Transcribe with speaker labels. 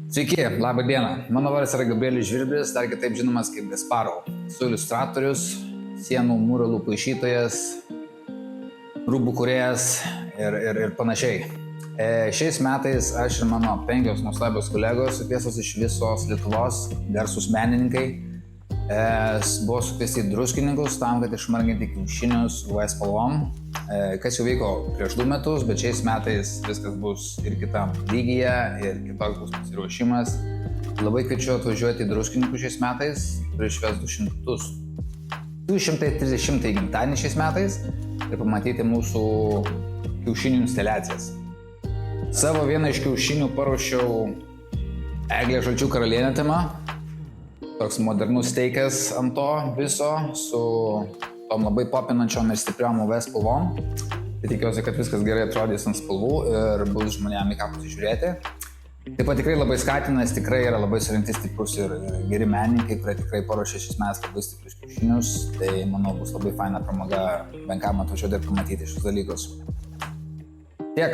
Speaker 1: Sveiki, labą dieną. Mano vardas yra Gabrielius Žvirblis, dar kitaip žinomas kaip Gasparov. Esu iliustratorius, sienų muralų paišytojas, rūbų kūrėjas ir panašiai. Šiais metais aš ir mano 5 nuostabios kolegos, sukviestos iš visos Lietuvos, garsūs menininkai, buvo sukviesti į Druskininkus tam, kad išmarginti kiaušinius UV spalvom, kas jau vyko prieš 2 metus, bet šiais metais viskas bus ir kitam lygyje, ir kitoks bus pasiruošimas. Labai kviečiu atvažiuoti į Druskininkus šiais metais, prieš 230 gimtadienį šiais metais ir pamatyti mūsų kiaušinių instaliacijas. Savo vieną iš kiaušinių paruošiau eglė žalčių karalienė tema. Toks modernus steikas ant to viso su tom labai popinančiom ir stipriom UV spalvom. Tai tikiuosi, kad viskas gerai atrodys ant spalvų ir bus žmonėm į ką pasižiūrėti. Taip pat tikrai labai skatina, nes tikrai yra labai surinkti stiprus ir geri menininkai, kurie tikrai paruošė šis metais labai stiprius kiaušinius. Tai manau bus labai faina pramoga bent kam atvažiuoti ir pamatyti šius dalykus. Tiek.